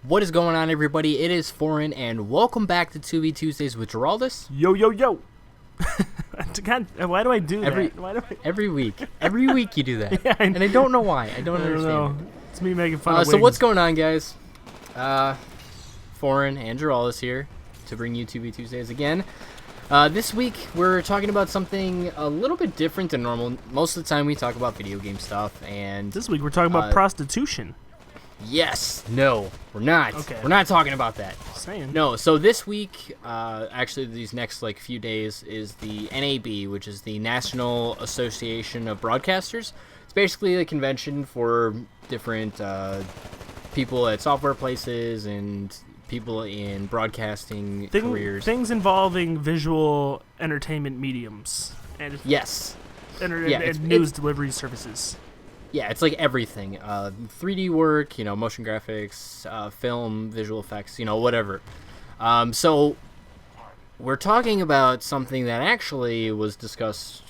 What is going on, everybody? It is Foreign, and welcome back to 2vTuesdays with Geraldus. Yo, yo, yo. God, why do I do that? Every week. Every week you do that. Yeah, and I don't know why. I don't understand. Know. It's me making fun of So what's going on, guys? Foreign and Geraldus here to bring you 2vTuesdays again. This week, we're talking about something a little bit different than normal. Most of the time, we talk about video game stuff, and this week we're talking about prostitution. Yes. No, we're not. Okay. We're not talking about that. Just saying. No, so this week, actually these next few days, is the NAB, which is the National Association of Broadcasters. It's basically a convention for different people at software places and people in broadcasting careers. Things involving visual entertainment mediums. And yes. And news delivery services. Yeah, it's like everything. 3D work, motion graphics, film, visual effects, whatever. So we're talking about something that actually was discussed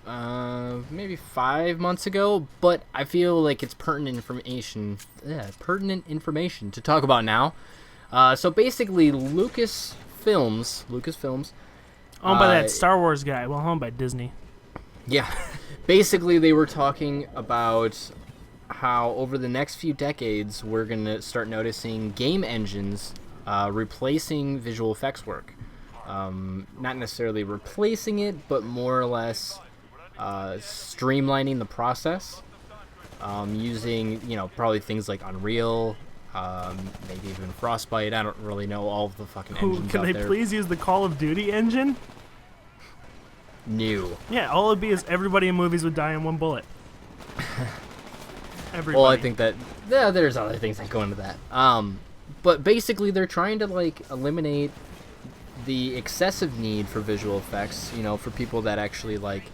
maybe 5 months ago, but I feel like it's pertinent information to talk about now. So basically, Lucasfilms, owned by that Star Wars guy, owned by Disney. Yeah. Basically, they were talking about how over the next few decades, we're going to start noticing game engines replacing visual effects work. Not necessarily replacing it, but more or less streamlining the process using, probably things like Unreal, maybe even Frostbite. I don't really know all of the fucking engines Can out they there. please use the Call of Duty engine? New. Yeah, all it'd be is everybody in movies would die in one bullet. Everybody. Well, I think that there's other things that go into that. But basically, they're trying to eliminate the excessive need for visual effects. For people that actually like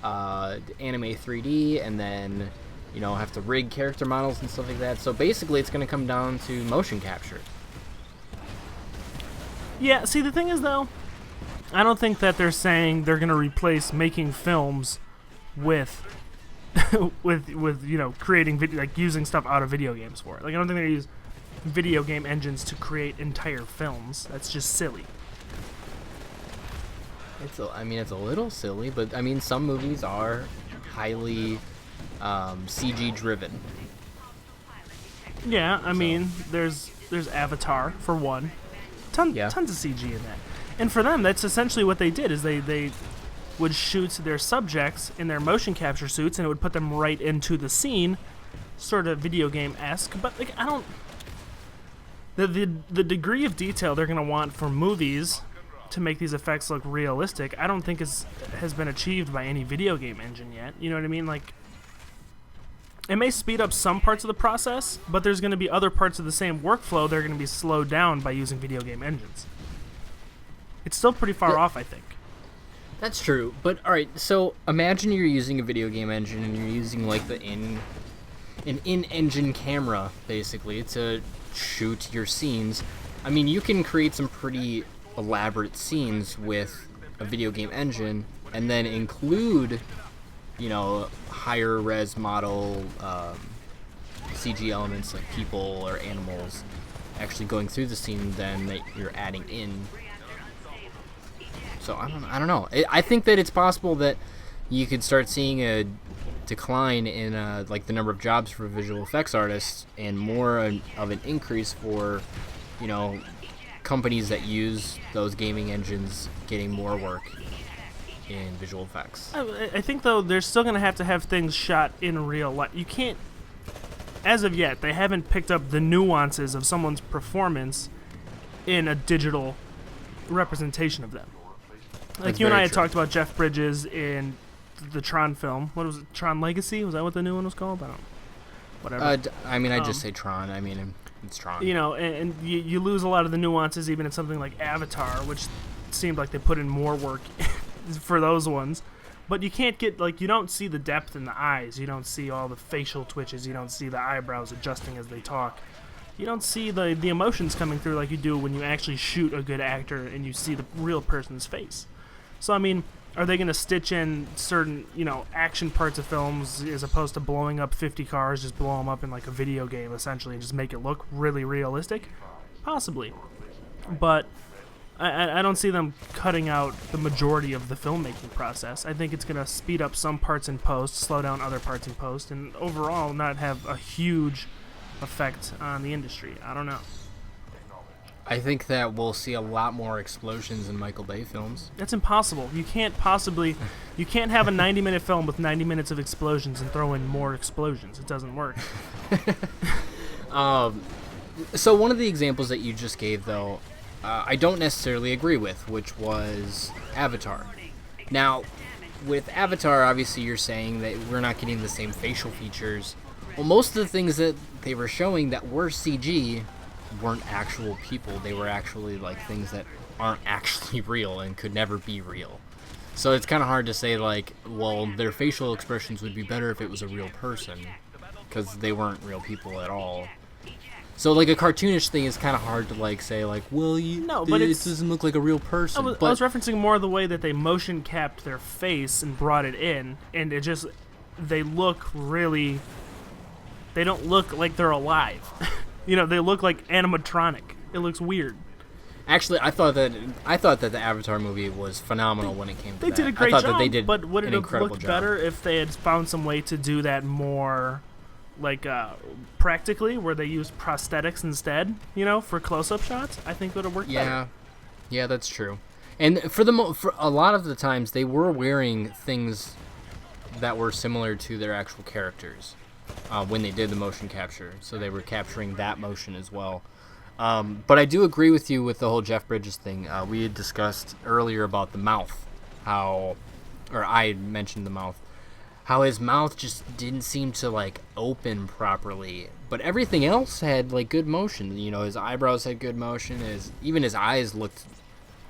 anime 3D and then have to rig character models and stuff like that. So basically, it's going to come down to motion capture. Yeah. See, the thing is though, I don't think that they're saying they're going to replace making films with creating video, using stuff out of video games for it. I don't think they use video game engines to create entire films. That's just silly. It's a little silly, but some movies are highly CG driven. Yeah, there's Avatar for one. Tons of CG in that. And for them, that's essentially what they did, is they would shoot their subjects in their motion capture suits, and it would put them right into the scene, sort of video game-esque. But, I don't... The degree of detail they're going to want for movies to make these effects look realistic, I don't think has been achieved by any video game engine yet. You know what I mean? It may speed up some parts of the process, but there's going to be other parts of the same workflow that are going to be slowed down by using video game engines. It's still pretty far off, I think. That's true, but alright, so imagine you're using a video game engine and you're using an in-engine camera, basically, to shoot your scenes. You can create some pretty elaborate scenes with a video game engine and then include, higher res model CG elements like people or animals actually going through the scene than that you're adding in. So I don't know. I think that it's possible that you could start seeing a decline in the number of jobs for visual effects artists and more of an increase for companies that use those gaming engines getting more work in visual effects. I think though they're still going to have things shot in real life. You can't, as of yet, they haven't picked up the nuances of someone's performance in a digital representation of them. That's you and I very had true. talked about Jeff Bridges in the Tron film. What was it? Tron Legacy? Was that what the new one was called? I don't know. Whatever. I just say Tron. It's Tron. And you lose a lot of the nuances even in something like Avatar, which seemed like they put in more work for those ones. But you can't get, you don't see the depth in the eyes. You don't see all the facial twitches. You don't see the eyebrows adjusting as they talk. You don't see the emotions coming through like you do when you actually shoot a good actor and you see the real person's face. So, Are they going to stitch in certain, action parts of films as opposed to blowing up 50 cars, just blow them up in like a video game essentially and just make it look really realistic? Possibly. But I don't see them cutting out the majority of the filmmaking process. I think it's going to speed up some parts in post, slow down other parts in post, and overall not have a huge effect on the industry. I don't know. I think that we'll see a lot more explosions in Michael Bay films. That's impossible. You can't have a 90-minute film with 90 minutes of explosions and throw in more explosions. It doesn't work. So one of the examples that you just gave, though, I don't necessarily agree with, which was Avatar. Now, with Avatar, obviously you're saying that we're not getting the same facial features. Well, most of the things that they were showing that were CG weren't actual people. They were actually like things that aren't actually real and could never be real. So it's kind of hard to say like, well, their facial expressions would be better if it was a real person, because they weren't real people at all. So like a cartoonish thing is kind of hard to like say like, well, it doesn't look like a real person. I was referencing more the way that they motion capped their face and brought it in, and they look really. They don't look like they're alive. They look like animatronic. It looks weird. Actually, I thought that the Avatar movie was phenomenal when it came to that. They did a great job, that they did but would it have looked job. better if they had found some way to do that more, like, practically, where they used prosthetics instead, for close-up shots? I think it would have worked better. Yeah, that's true. And for a lot of the times, they were wearing things that were similar to their actual characters when they did the motion capture. So they were capturing that motion as well. But I do agree with you with the whole Jeff Bridges thing. We had discussed earlier about the mouth, or I had mentioned the mouth, how his mouth just didn't seem to like open properly, but everything else had like good motion. His eyebrows had good motion. Even his eyes looked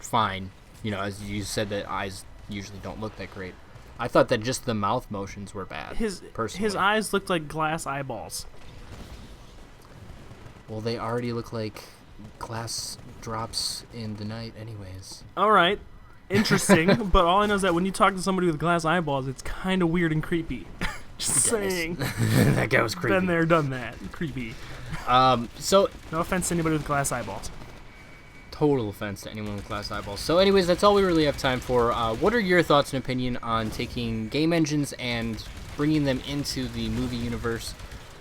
fine. As you said, that eyes usually don't look that great. I thought that just the mouth motions were bad. His eyes looked like glass eyeballs. Well, they already look like glass drops in the night anyways. All right. Interesting. But all I know is that when you talk to somebody with glass eyeballs, it's kind of weird and creepy. Just saying. That guy was creepy. Been there, done that. Creepy. So no offense to anybody with glass eyeballs. Total offense to anyone with glass eyeballs. So anyways, that's all we really have time for. What are your thoughts and opinion on taking game engines and bringing them into the movie universe?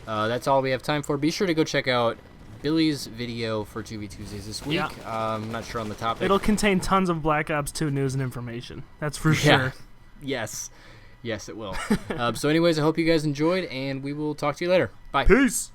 That's all we have time for. Be sure to go check out Billy's video for 2vTuesdays this week. Yeah. I'm not sure on the topic. It'll contain tons of Black Ops 2 news and information. That's for sure. Yes, it will. So anyways, I hope you guys enjoyed, and we will talk to you later. Bye. Peace.